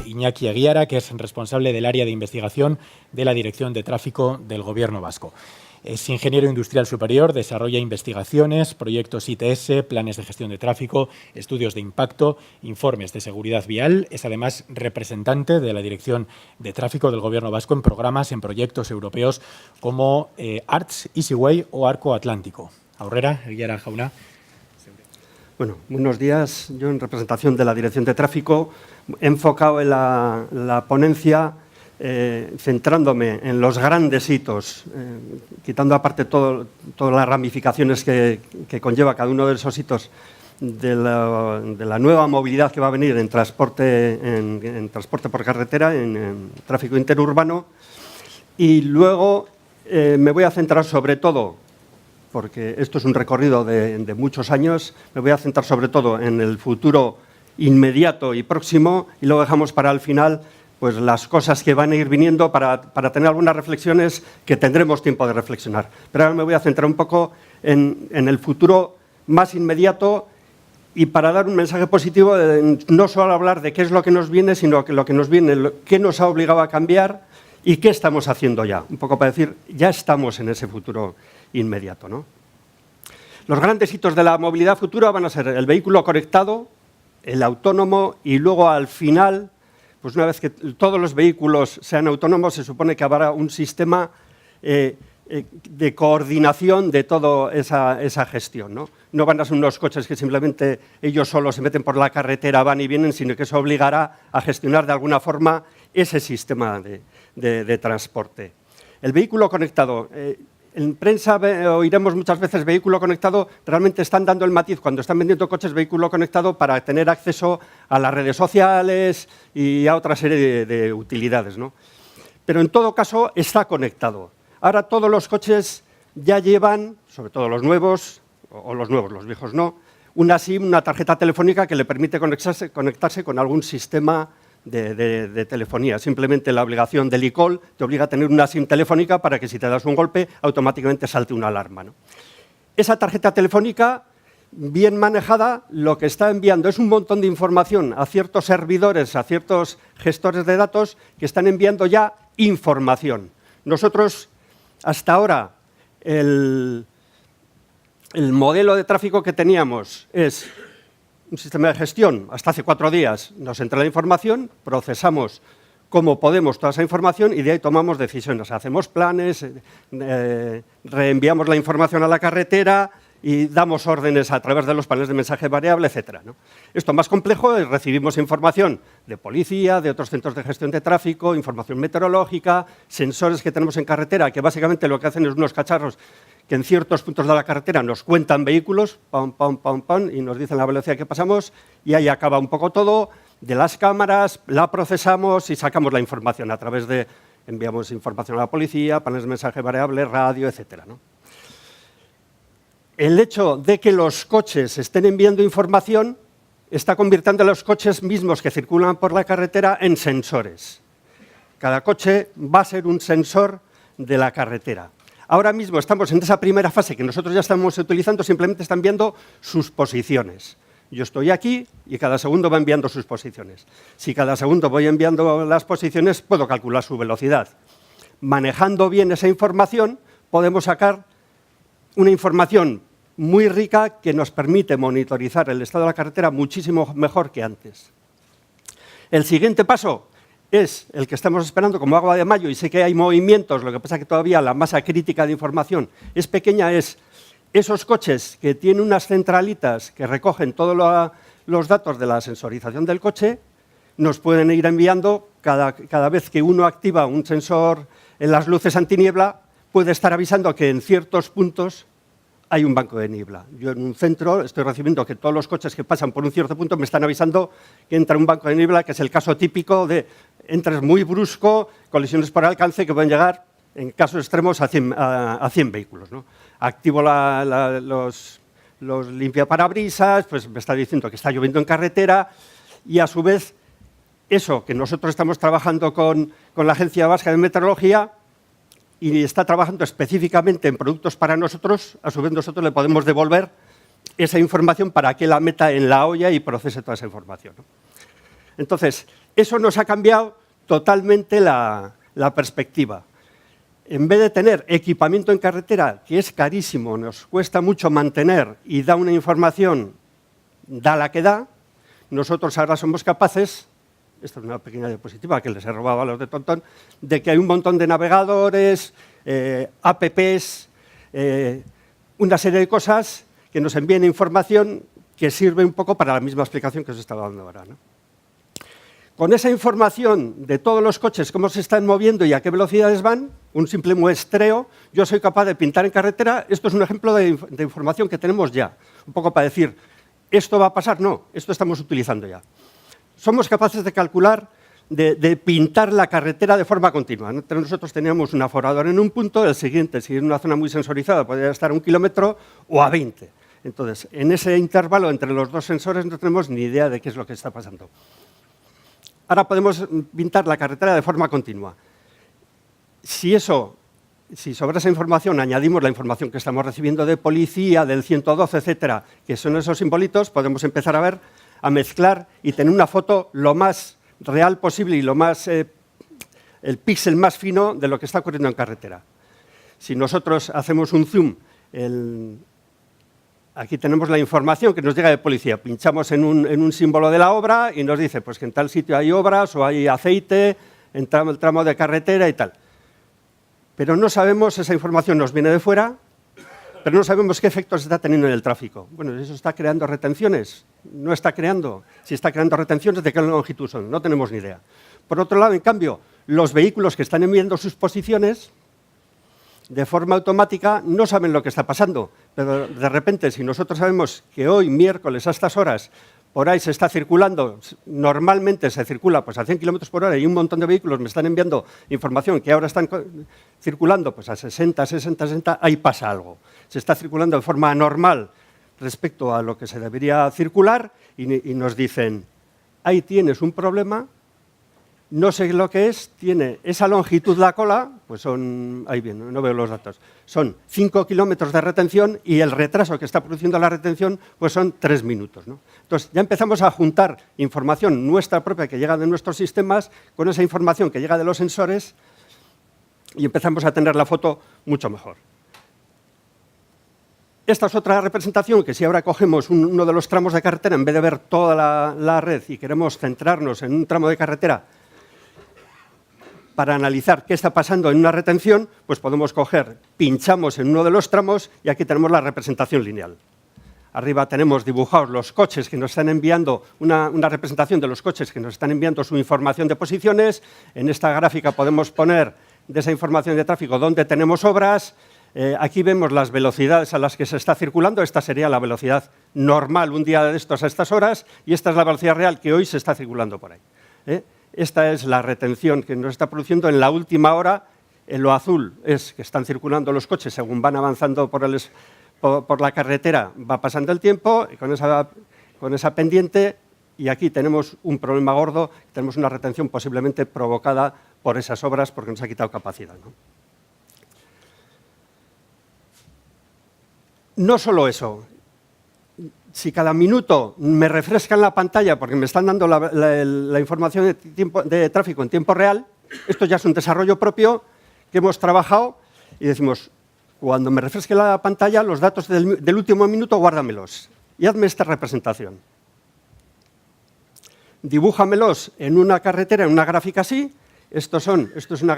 acompañe Iñaki Eguiara, que es responsable del área de investigación de la Dirección de Tráfico del Gobierno vasco. Es ingeniero industrial superior, desarrolla investigaciones, proyectos ITS, planes de gestión de tráfico, estudios de impacto, informes de seguridad vial. Es además representante de la Dirección de Tráfico del Gobierno vasco en programas, en proyectos europeos como ARTS, Easyway o Arco Atlántico. Aurrera, Eguiara jauna. Bueno, buenos días. Yo, en representación de la Dirección de Tráfico, he enfocado en la ponencia centrándome en los grandes hitos, quitando aparte todas las ramificaciones que conlleva cada uno de esos hitos de la nueva movilidad que va a venir en transporte por carretera, en tráfico interurbano. Y luego me voy a centrar sobre todo, porque esto es un recorrido de muchos años, me voy a centrar sobre todo en el futuro inmediato y próximo, y luego dejamos para el final pues las cosas que van a ir viniendo para tener algunas reflexiones que tendremos tiempo de reflexionar. Pero ahora me voy a centrar un poco en el futuro más inmediato y para dar un mensaje positivo, no solo hablar de qué es lo que nos viene, sino que lo que nos viene, qué nos ha obligado a cambiar y qué estamos haciendo ya. Un poco para decir, ya estamos en ese futuro inmediato, ¿no? Los grandes hitos de la movilidad futura van a ser el vehículo conectado, el autónomo y luego al final, pues una vez que todos los vehículos sean autónomos, se supone que habrá un sistema de coordinación de toda esa gestión, ¿no? No van a ser unos coches que simplemente ellos solos se meten por la carretera, van y vienen, sino que eso obligará a gestionar de alguna forma ese sistema de transporte. El vehículo conectado. En prensa oiremos muchas veces vehículo conectado, realmente están dando el matiz cuando están vendiendo coches vehículo conectado para tener acceso a las redes sociales y a otra serie de utilidades, ¿no? Pero en todo caso está conectado. Ahora todos los coches ya llevan, sobre todo los nuevos, los viejos no, una SIM, una tarjeta telefónica que le permite conectarse con algún sistema de telefonía. Simplemente la obligación del eCall te obliga a tener una SIM telefónica para que si te das un golpe automáticamente salte una alarma, ¿no? Esa tarjeta telefónica, bien manejada, lo que está enviando es un montón de información a ciertos servidores, a ciertos gestores de datos que están enviando ya información. Nosotros, hasta ahora, el modelo de tráfico que teníamos es un sistema de gestión. Hasta hace 4 días nos entra la información, procesamos como podemos toda esa información y de ahí tomamos decisiones. Hacemos planes, reenviamos la información a la carretera y damos órdenes a través de los paneles de mensaje variable, etcétera, ¿no? Esto más complejo es recibimos información de policía, de otros centros de gestión de tráfico, información meteorológica, sensores que tenemos en carretera, que básicamente lo que hacen es unos cacharros que en ciertos puntos de la carretera nos cuentan vehículos, pam, pam, pam, pam, y nos dicen la velocidad que pasamos, y ahí acaba un poco todo. De las cámaras la procesamos y sacamos la información a través de, enviamos información a la policía, paneles de mensaje variable, radio, etcétera, ¿no? El hecho de que los coches estén enviando información está convirtiendo a los coches mismos que circulan por la carretera en sensores. Cada coche va a ser un sensor de la carretera. Ahora mismo estamos en esa primera fase que nosotros ya estamos utilizando, simplemente están viendo sus posiciones. Yo estoy aquí y cada segundo va enviando sus posiciones. Si cada segundo voy enviando las posiciones, puedo calcular su velocidad. Manejando bien esa información, podemos sacar una información muy rica que nos permite monitorizar el estado de la carretera muchísimo mejor que antes. El siguiente paso es el que estamos esperando como agua de mayo, y sé que hay movimientos, lo que pasa es que todavía la masa crítica de información es pequeña, es esos coches que tienen unas centralitas que recogen todos los datos de la sensorización del coche, nos pueden ir enviando, cada vez que uno activa un sensor en las luces antiniebla, puede estar avisando que en ciertos puntos hay un banco de niebla. Yo en un centro estoy recibiendo que todos los coches que pasan por un cierto punto me están avisando que entra un banco de niebla, que es el caso típico de entres muy brusco, colisiones por alcance que pueden llegar, en casos extremos, a 100 vehículos, ¿no? Activo los limpiaparabrisas, pues me está diciendo que está lloviendo en carretera y a su vez eso que nosotros estamos trabajando con la Agencia Vasca de Meteorología y está trabajando específicamente en productos para nosotros, a su vez nosotros le podemos devolver esa información para que la meta en la olla y procese toda esa información, ¿no? Entonces, Eso nos ha cambiado totalmente la perspectiva. En vez de tener equipamiento en carretera, que es carísimo, nos cuesta mucho mantener y da una información, da la que da, nosotros ahora somos capaces, esta es una pequeña diapositiva que les he robado a los de Tontón, de que hay un montón de navegadores, apps, una serie de cosas que nos envíen información que sirve un poco para la misma explicación que os estaba dando ahora, ¿no? Con esa información de todos los coches, cómo se están moviendo y a qué velocidades van, un simple muestreo, yo soy capaz de pintar en carretera. Esto es un ejemplo de información que tenemos ya, un poco para decir, ¿esto va a pasar? No, esto estamos utilizando ya. Somos capaces de calcular, de pintar la carretera de forma continua. Nosotros teníamos un aforador en un punto, el siguiente, si en una zona muy sensorizada, podría estar a 1 kilómetro o a 20. Entonces, en ese intervalo entre los dos sensores no tenemos ni idea de qué es lo que está pasando. Ahora podemos pintar la carretera de forma continua. Si sobre esa información añadimos la información que estamos recibiendo de policía, del 112, etcétera, que son esos simbolitos, podemos empezar a ver, a mezclar y tener una foto lo más real posible y lo más, el píxel más fino de lo que está ocurriendo en carretera. Si nosotros hacemos un zoom, aquí tenemos la información que nos llega de policía. Pinchamos en un símbolo de la obra y nos dice pues, que en tal sitio hay obras o hay aceite, en el tramo de carretera y tal. Pero no sabemos, esa información nos viene de fuera, pero no sabemos qué efectos está teniendo en el tráfico. Bueno, ¿eso está creando retenciones? No está creando. Si está creando retenciones, ¿de qué longitud son? No tenemos ni idea. Por otro lado, en cambio, los vehículos que están enviando sus posiciones de forma automática no saben lo que está pasando, pero de repente, si nosotros sabemos que hoy, miércoles, a estas horas, por ahí se está circulando, normalmente se circula pues, a 100 km por hora y un montón de vehículos me están enviando información que ahora están circulando pues, a 60, 60, 60, ahí pasa algo. Se está circulando de forma anormal respecto a lo que se debería circular y nos dicen, ahí tienes un problema. No sé lo que es, tiene esa longitud la cola, pues son, ahí bien, no veo los datos, son 5 kilómetros de retención y el retraso que está produciendo la retención pues son 3 minutos, ¿no? Entonces ya empezamos a juntar información nuestra propia que llega de nuestros sistemas con esa información que llega de los sensores y empezamos a tener la foto mucho mejor. Esta es otra representación que si ahora cogemos uno de los tramos de carretera, en vez de ver toda la red y queremos centrarnos en un tramo de carretera, para analizar qué está pasando en una retención, pues podemos coger, pinchamos en uno de los tramos y aquí tenemos la representación lineal. Arriba tenemos dibujados los coches que nos están enviando, una representación de los coches que nos están enviando su información de posiciones. En esta gráfica podemos poner de esa información de tráfico dónde tenemos obras. Aquí vemos las velocidades a las que se está circulando. Esta sería la velocidad normal un día de estos a estas horas y esta es la velocidad real que hoy se está circulando por ahí. Esta es la retención que nos está produciendo en la última hora. En lo azul es que están circulando los coches según van avanzando por la carretera, va pasando el tiempo y con esa pendiente. Y aquí tenemos un problema gordo, tenemos una retención posiblemente provocada por esas obras porque nos ha quitado capacidad, ¿no? No solo eso. Si cada minuto me refrescan la pantalla porque me están dando la información de tráfico en tiempo real, esto ya es un desarrollo propio que hemos trabajado y decimos, cuando me refresque la pantalla, los datos del último minuto, guárdamelos y hazme esta representación. Dibújamelos en una carretera, en una gráfica así. Esto es una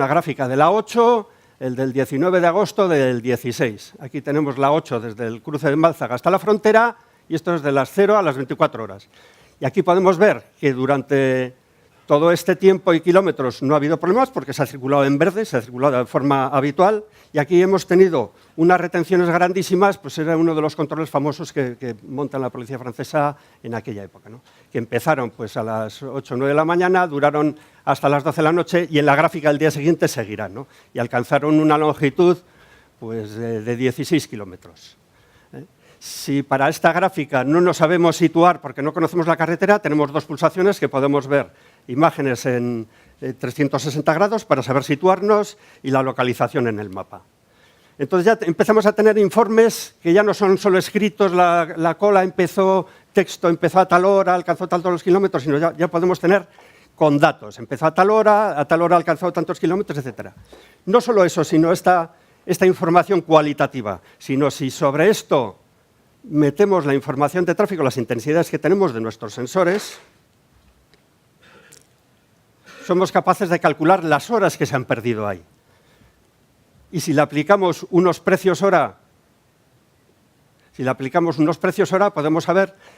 gráfica de la 8, el del 19 de agosto del 16. Aquí tenemos la 8 desde el cruce de Málzaga hasta la frontera y esto es de las 0 a las 24 horas. Y aquí podemos ver que durante todo este tiempo y kilómetros no ha habido problemas porque se ha circulado en verde, se ha circulado de forma habitual y aquí hemos tenido unas retenciones grandísimas, pues era uno de los controles famosos que monta la policía francesa en aquella época, ¿no? Que empezaron pues, a las 8 o 9 de la mañana, duraron hasta las 12 de la noche y en la gráfica del día siguiente seguirán, ¿no? Y alcanzaron una longitud pues, de 16 kilómetros. Si para esta gráfica no nos sabemos situar porque no conocemos la carretera, tenemos dos pulsaciones que podemos ver imágenes en 360 grados para saber situarnos y la localización en el mapa. Entonces ya empezamos a tener informes que ya no son solo escritos, la cola empezó texto empezó a tal hora, alcanzó tantos kilómetros, sino ya podemos tener con datos. Empezó a tal hora alcanzó tantos kilómetros, etc. No solo eso, sino esta información cualitativa, sino si sobre esto metemos la información de tráfico, las intensidades que tenemos de nuestros sensores, somos capaces de calcular las horas que se han perdido ahí. Y si le aplicamos unos precios hora, podemos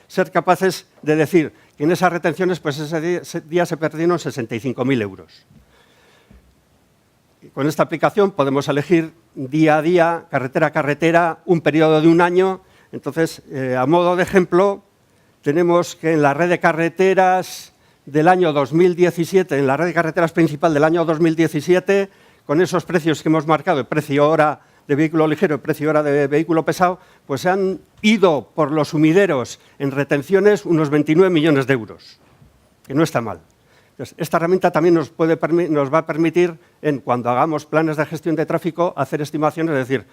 ser capaces de decir que en esas retenciones, pues ese día se perdieron 65.000 euros. Y con esta aplicación podemos elegir día a día, carretera a carretera, un periodo de un año. Entonces, a modo de ejemplo, tenemos que en la red de carreteras del año 2017, en la red de carreteras principal del año 2017, con esos precios que hemos marcado, el precio hora de vehículo ligero, el precio hora de vehículo pesado, pues se han ido por los sumideros en retenciones unos 29 millones de euros, que no está mal. Entonces, esta herramienta también nos va a permitir, cuando hagamos planes de gestión de tráfico, hacer estimaciones, es decir,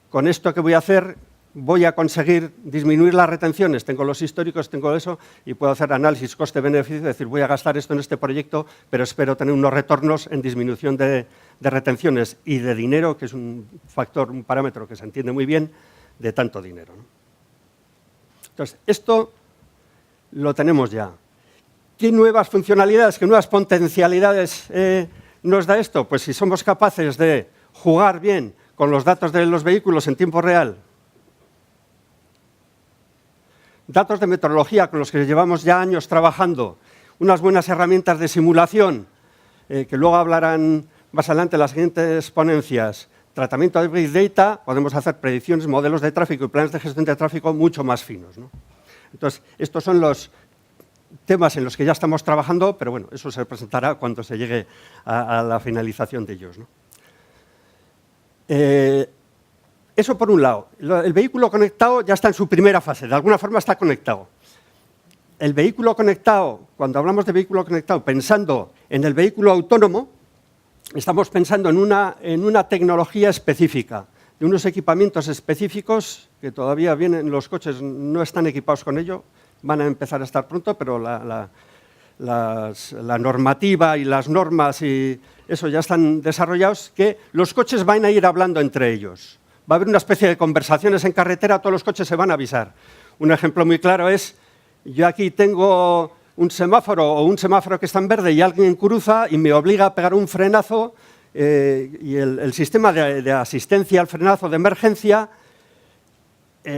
con esto que voy a hacer, voy a conseguir disminuir las retenciones, tengo los históricos, tengo eso, y puedo hacer análisis coste-beneficio, es decir, voy a gastar esto en este proyecto, pero espero tener unos retornos en disminución de retenciones y de dinero, que es un factor, un parámetro que se entiende muy bien, de tanto dinero, ¿no? Entonces, esto lo tenemos ya. ¿Qué nuevas funcionalidades, qué nuevas potencialidades nos da esto? Pues si somos capaces de jugar bien con los datos de los vehículos en tiempo real, datos de meteorología con los que llevamos ya años trabajando, unas buenas herramientas de simulación, que luego hablarán más adelante en las siguientes ponencias, tratamiento de Big Data, podemos hacer predicciones, modelos de tráfico y planes de gestión de tráfico mucho más finos, ¿no? Entonces, estos son los temas en los que ya estamos trabajando, pero bueno, eso se presentará cuando se llegue a la finalización de ellos, ¿no? Eso por un lado. El vehículo conectado ya está en su primera fase, de alguna forma está conectado. El vehículo conectado, cuando hablamos de vehículo conectado, pensando en el vehículo autónomo, estamos pensando en una tecnología específica, de unos equipamientos específicos que todavía vienen, los coches no están equipados con ello, van a empezar a estar pronto, pero la normativa y las normas y eso ya están desarrollados, que los coches van a ir hablando entre ellos. Va a haber una especie de conversaciones en carretera, todos los coches se van a avisar. Un ejemplo muy claro es, yo aquí tengo un semáforo que está en verde y alguien cruza y me obliga a pegar un frenazo y el sistema de asistencia al frenazo de emergencia,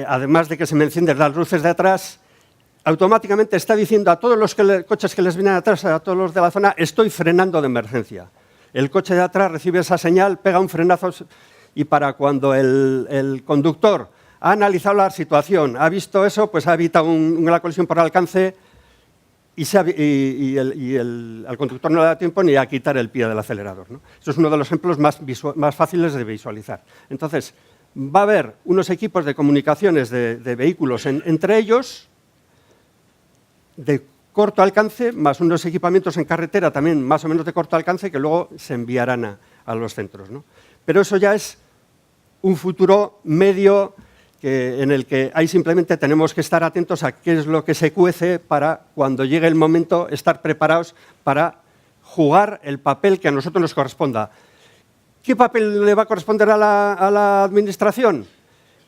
además de que se me encienden las luces de atrás, automáticamente está diciendo a todos los coches que les vienen atrás, a todos los de la zona, estoy frenando de emergencia. El coche de atrás recibe esa señal, pega un frenazo y para cuando el conductor ha analizado la situación, ha visto eso, pues ha evitado una colisión por alcance y al conductor no le da tiempo ni a quitar el pie del acelerador, ¿no? Eso es uno de los ejemplos más fáciles de visualizar. Entonces, va a haber unos equipos de comunicaciones de vehículos entre ellos, de corto alcance, más unos equipamientos en carretera también más o menos de corto alcance que luego se enviarán a los centros, ¿no? Pero eso ya es un futuro medio en el que ahí simplemente tenemos que estar atentos a qué es lo que se cuece para cuando llegue el momento estar preparados para jugar el papel que a nosotros nos corresponda. ¿Qué papel le va a corresponder a la administración?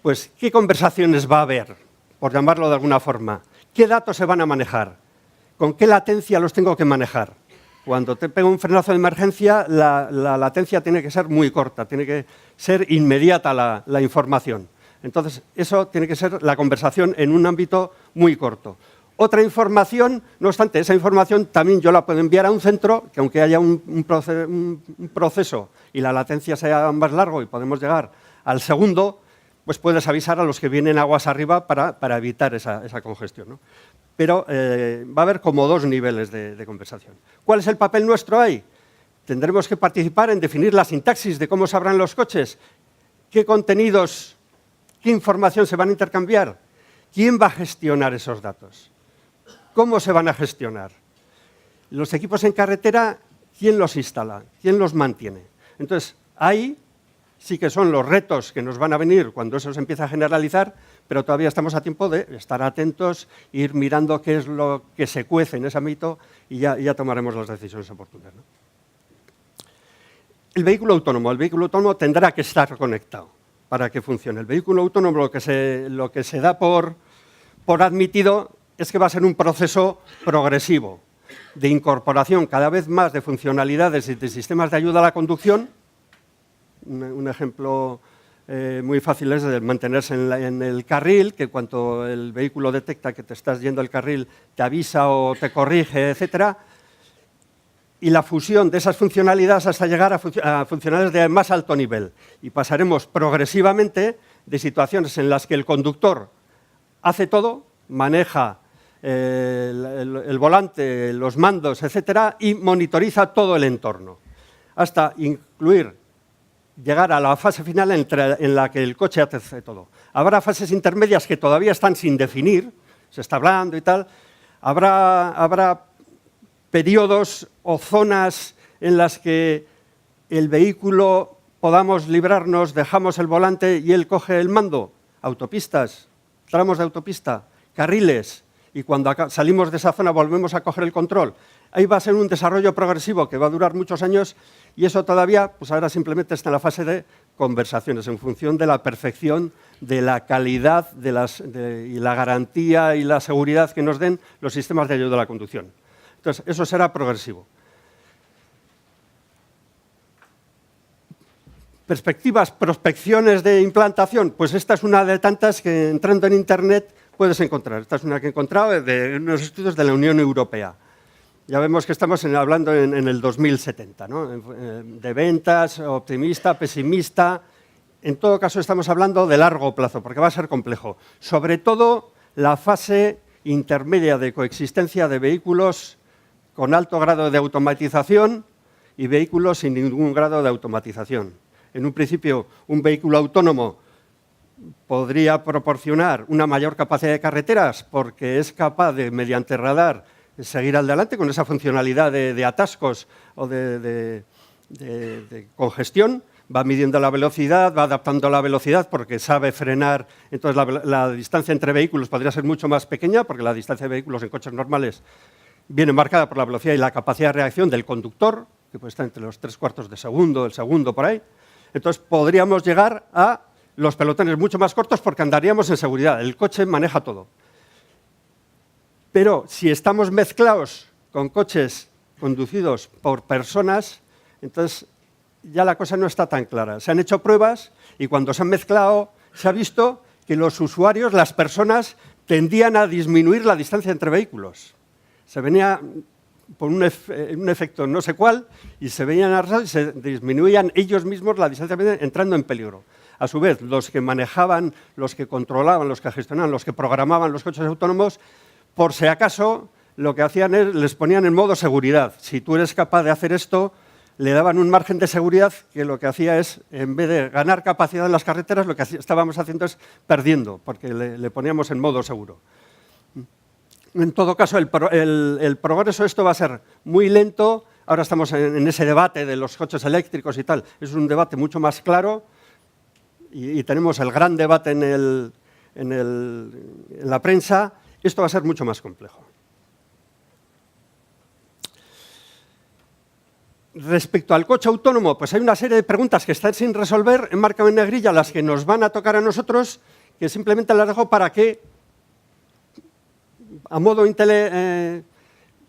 Pues, ¿qué conversaciones va a haber, por llamarlo de alguna forma? ¿Qué datos se van a manejar? ¿Con qué latencia los tengo que manejar? Cuando te pego un frenazo de emergencia, la latencia tiene que ser muy corta, tiene que ser inmediata la información. Entonces, eso tiene que ser la conversación en un ámbito muy corto. Otra información, no obstante, esa información también yo la puedo enviar a un centro, que aunque haya un proceso y la latencia sea más largo y podemos llegar al segundo, pues puedes avisar a los que vienen aguas arriba para evitar esa congestión, ¿no? Pero va a haber como dos niveles de conversación. ¿Cuál es el papel nuestro ahí? Tendremos que participar en definir la sintaxis de cómo se abran los coches, qué contenidos, qué información se van a intercambiar, quién va a gestionar esos datos, cómo se van a gestionar. Los equipos en carretera, ¿quién los instala? ¿Quién los mantiene? Entonces, ahí sí que son los retos que nos van a venir cuando eso se empieza a generalizar, pero todavía estamos a tiempo de estar atentos, ir mirando qué es lo que se cuece en ese ámbito y ya tomaremos las decisiones oportunas, ¿no? El vehículo autónomo tendrá que estar conectado para que funcione. El vehículo autónomo lo que se da por admitido es que va a ser un proceso progresivo de incorporación cada vez más de funcionalidades y de sistemas de ayuda a la conducción. Un ejemplo muy fácil es de mantenerse en el carril, que cuando el vehículo detecta que te estás yendo al carril te avisa o te corrige, etcétera. Y la fusión de esas funcionalidades hasta llegar a funcionalidades de más alto nivel. Y pasaremos progresivamente de situaciones en las que el conductor hace todo, maneja el volante, los mandos, etcétera, y monitoriza todo el entorno, hasta llegar a la fase final en la que el coche hace todo. Habrá fases intermedias que todavía están sin definir, se está hablando y tal. Habrá periodos o zonas en las que el vehículo podamos librarnos, dejamos el volante y él coge el mando. Autopistas, tramos de autopista, carriles, y cuando salimos de esa zona volvemos a coger el control. Ahí va a ser un desarrollo progresivo que va a durar muchos años y eso todavía, pues ahora simplemente está en la fase de conversaciones en función de la perfección, de la calidad y la garantía y la seguridad que nos den los sistemas de ayuda a la conducción. Entonces, eso será progresivo. Perspectivas, prospecciones de implantación, pues esta es una de tantas que entrando en Internet puedes encontrar. Esta es una que he encontrado de unos estudios de la Unión Europea. Ya vemos que estamos hablando en el 2070, ¿no? De ventas, optimista, pesimista. En todo caso, estamos hablando de largo plazo, porque va a ser complejo. Sobre todo, la fase intermedia de coexistencia de vehículos con alto grado de automatización y vehículos sin ningún grado de automatización. En un principio, un vehículo autónomo podría proporcionar una mayor capacidad de carreteras porque es capaz de, mediante radar, seguir adelante con esa funcionalidad de atascos o de congestión. Va midiendo la velocidad, va adaptando la velocidad porque sabe frenar. Entonces, la distancia entre vehículos podría ser mucho más pequeña porque la distancia de vehículos en coches normales viene marcada por la velocidad y la capacidad de reacción del conductor, que puede estar entre los 3/4 de segundo, el segundo por ahí. Entonces, podríamos llegar a los pelotones mucho más cortos porque andaríamos en seguridad. El coche maneja todo. Pero si estamos mezclados con coches conducidos por personas, entonces ya la cosa no está tan clara. Se han hecho pruebas y cuando se han mezclado se ha visto que los usuarios, las personas, tendían a disminuir la distancia entre vehículos. Se venía por un efecto no sé cuál y se veían arrasados y se disminuían ellos mismos la distancia entrando en peligro. A su vez, los que manejaban, los que controlaban, los que gestionaban, los que programaban los coches autónomos, por si acaso, lo que hacían es, les ponían en modo seguridad. Si tú eres capaz de hacer esto, le daban un margen de seguridad que lo que hacía es, en vez de ganar capacidad en las carreteras, lo que estábamos haciendo es perdiendo, porque le poníamos en modo seguro. En todo caso, el progreso de esto va a ser muy lento. Ahora estamos en ese debate de los coches eléctricos y tal. Es un debate mucho más claro y tenemos el gran debate en la prensa. Esto va a ser mucho más complejo. Respecto al coche autónomo, pues hay una serie de preguntas que están sin resolver, enmarcado en negrilla, las que nos van a tocar a nosotros, que simplemente las dejo para que, a modo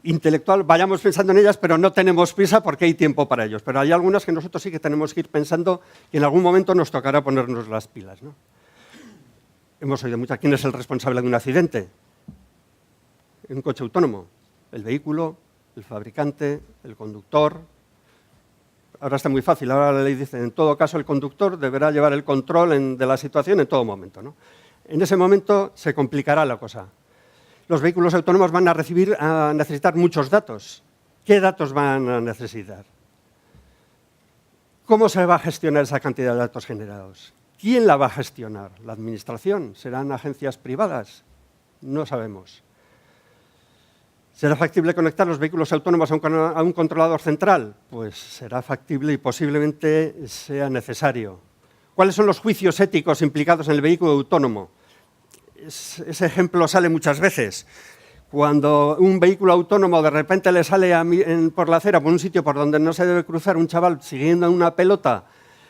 intelectual, vayamos pensando en ellas, pero no tenemos prisa porque hay tiempo para ellos. Pero hay algunas que nosotros sí que tenemos que ir pensando y en algún momento nos tocará ponernos las pilas, ¿no? Hemos oído mucho, ¿quién es el responsable de un accidente? En un coche autónomo, el vehículo, el fabricante, el conductor. Ahora está muy fácil, ahora la ley dice, en todo caso el conductor deberá llevar el control de la situación en todo momento, ¿no? En ese momento se complicará la cosa. Los vehículos autónomos van a necesitar muchos datos. ¿Qué datos van a necesitar? ¿Cómo se va a gestionar esa cantidad de datos generados? ¿Quién la va a gestionar? ¿La administración? ¿Serán agencias privadas? No sabemos. ¿Será factible conectar los vehículos autónomos a un controlador central? Pues será factible y posiblemente sea necesario. ¿Cuáles son los juicios éticos implicados en el vehículo autónomo? Ese ejemplo sale muchas veces. Cuando un vehículo autónomo de repente le sale por la acera, por un sitio por donde no se debe cruzar, un chaval siguiendo una pelota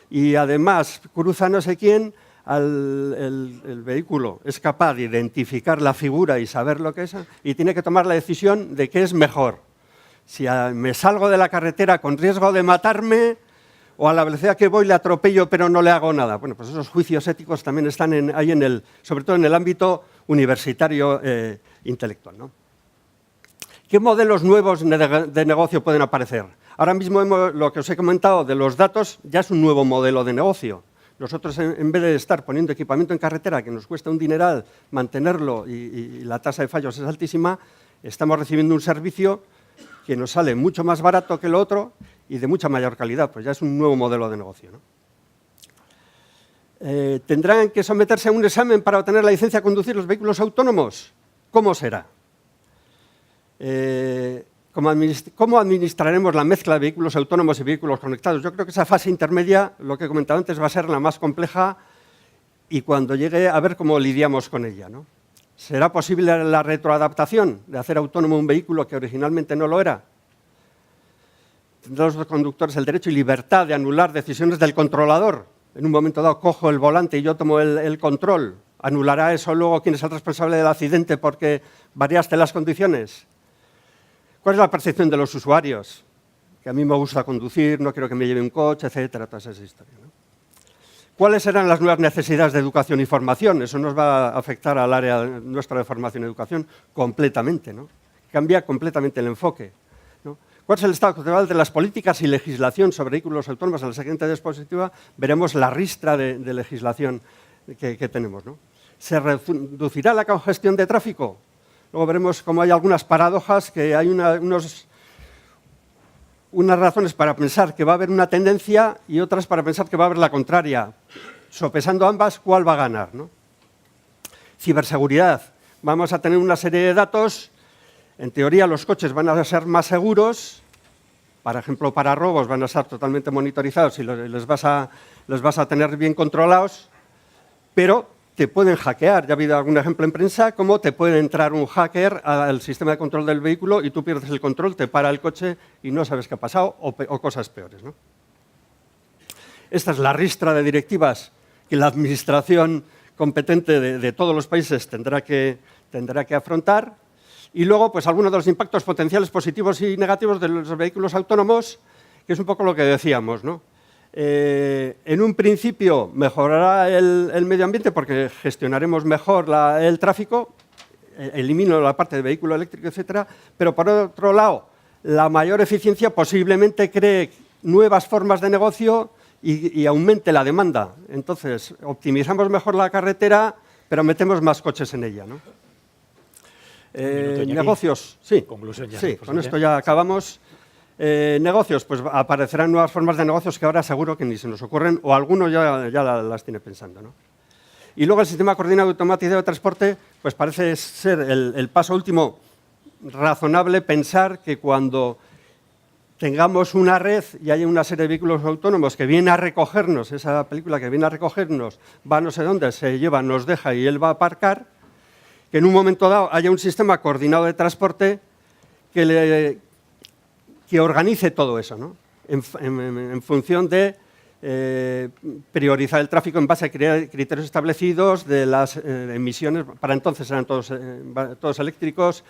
y además cruza no sé quién, el vehículo es capaz de identificar la figura y saber lo que es y tiene que tomar la decisión de qué es mejor. Si me salgo de la carretera con riesgo de matarme o a la velocidad que voy le atropello pero no le hago nada. Bueno, pues esos juicios éticos también están ahí sobre todo en el ámbito universitario intelectual, ¿no? ¿Qué modelos nuevos de negocio pueden aparecer? Ahora mismo lo que os he comentado de los datos ya es un nuevo modelo de negocio. Nosotros, en vez de estar poniendo equipamiento en carretera que nos cuesta un dineral mantenerlo y la tasa de fallos es altísima, estamos recibiendo un servicio que nos sale mucho más barato que lo otro y de mucha mayor calidad. Pues ya es un nuevo modelo de negocio, ¿no? ¿Tendrán que someterse a un examen para obtener la licencia a conducir los vehículos autónomos? ¿Cómo será? ¿Cómo administraremos la mezcla de vehículos autónomos y vehículos conectados? Yo creo que esa fase intermedia, lo que he comentado antes, va a ser la más compleja y cuando llegue a ver cómo lidiamos con ella, ¿no? ¿Será posible la retroadaptación de hacer autónomo un vehículo que originalmente no lo era? ¿Tendrán los conductores el derecho y libertad de anular decisiones del controlador? En un momento dado cojo el volante y yo tomo el control. ¿Anulará eso luego quién es el responsable del accidente porque variaste las condiciones? ¿Cuál es la percepción de los usuarios? Que a mí me gusta conducir, no quiero que me lleve un coche, etcétera, todas esas historias, ¿no? ¿Cuáles serán las nuevas necesidades de educación y formación? Eso nos va a afectar al área nuestra de formación y educación completamente, ¿no? Cambia completamente el enfoque, ¿no? ¿Cuál es el estado actual de las políticas y legislación sobre vehículos autónomos? En la siguiente diapositiva veremos la ristra de legislación que tenemos, ¿no? ¿Se reducirá la congestión de tráfico? Luego veremos cómo hay algunas paradojas, que hay unas razones para pensar que va a haber una tendencia y otras para pensar que va a haber la contraria. Sopesando ambas, ¿cuál va a ganar, ¿no? Ciberseguridad. Vamos a tener una serie de datos. En teoría, los coches van a ser más seguros. Por ejemplo, para robos van a estar totalmente monitorizados y les vas a tener bien controlados, pero te pueden hackear. Ya ha habido algún ejemplo en prensa, cómo te puede entrar un hacker al sistema de control del vehículo y tú pierdes el control, te para el coche y no sabes qué ha pasado, o cosas peores, ¿no? Esta es la ristra de directivas que la administración competente de todos los países tendrá que afrontar. Y luego, pues algunos de los impactos potenciales positivos y negativos de los vehículos autónomos, que es un poco lo que decíamos, ¿no? En un principio mejorará el medio ambiente porque gestionaremos mejor el tráfico, elimino la parte de vehículo eléctrico, etcétera, pero por otro lado, la mayor eficiencia posiblemente cree nuevas formas de negocio y aumente la demanda. Entonces, optimizamos mejor la carretera, pero metemos más coches en ella, ¿no? Negocios, sí, conclusión ya, sí, con esto ya acabamos. Negocios, pues aparecerán nuevas formas de negocios que ahora seguro que ni se nos ocurren, o alguno ya las tiene pensando, ¿no? Y luego el sistema coordinado automatizado de transporte, pues parece ser el paso último razonable pensar que cuando tengamos una red y haya una serie de vehículos autónomos que viene a recogernos, esa película que viene a recogernos, va no sé dónde, se lleva, nos deja y él va a aparcar, que en un momento dado haya un sistema coordinado de transporte que organice todo eso, ¿no? En función de priorizar el tráfico en base a criterios establecidos de las emisiones, para entonces eran todos eléctricos,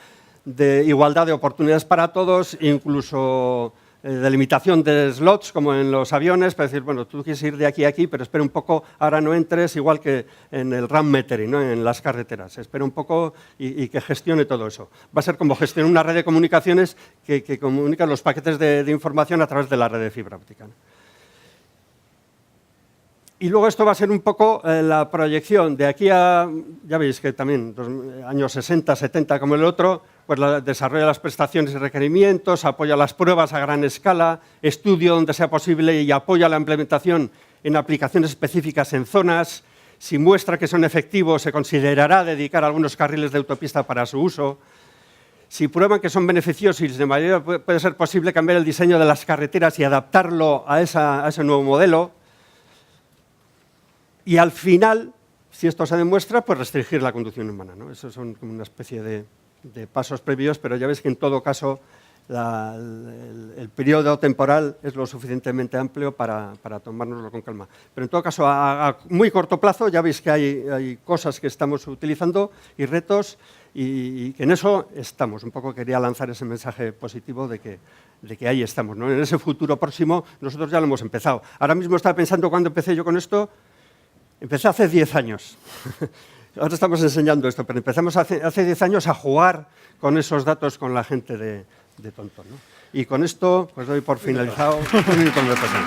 de igualdad de oportunidades para todos, incluso de limitación de slots, como en los aviones, para decir, bueno, tú quieres ir de aquí a aquí, pero espera un poco, ahora no entres, igual que en el RAM metering, ¿no? En las carreteras. Espera un poco y que gestione todo eso. Va a ser como gestionar una red de comunicaciones que comunica los paquetes de información a través de la red de fibra óptica, ¿no? Y luego esto va a ser un poco la proyección de aquí a, ya veis que también, años 60, 70 como el otro, pues desarrolla las prestaciones y requerimientos, apoya las pruebas a gran escala, estudio donde sea posible y apoya la implementación en aplicaciones específicas en zonas. Si muestra que son efectivos, se considerará dedicar algunos carriles de autopista para su uso. Si prueban que son beneficiosos y de mayoría puede ser posible cambiar el diseño de las carreteras y adaptarlo a ese nuevo modelo. y al final, si esto se demuestra, pues restringir la conducción humana, ¿no? Esos son como una especie de pasos previos, pero ya ves que en todo caso el periodo temporal es lo suficientemente amplio para tomárnoslo con calma. Pero en todo caso, a muy corto plazo, ya veis que hay cosas que estamos utilizando y retos, y que en eso estamos. Un poco quería lanzar ese mensaje positivo de que ahí estamos, ¿no? En ese futuro próximo nosotros ya lo hemos empezado. Ahora mismo estaba pensando, cuando empecé yo con esto, empecé hace 10 años. Ahora estamos enseñando esto, pero empezamos hace 10 años a jugar con esos datos con la gente de Tonton, ¿no? Y con esto pues doy por finalizado. Un minuto me pasa.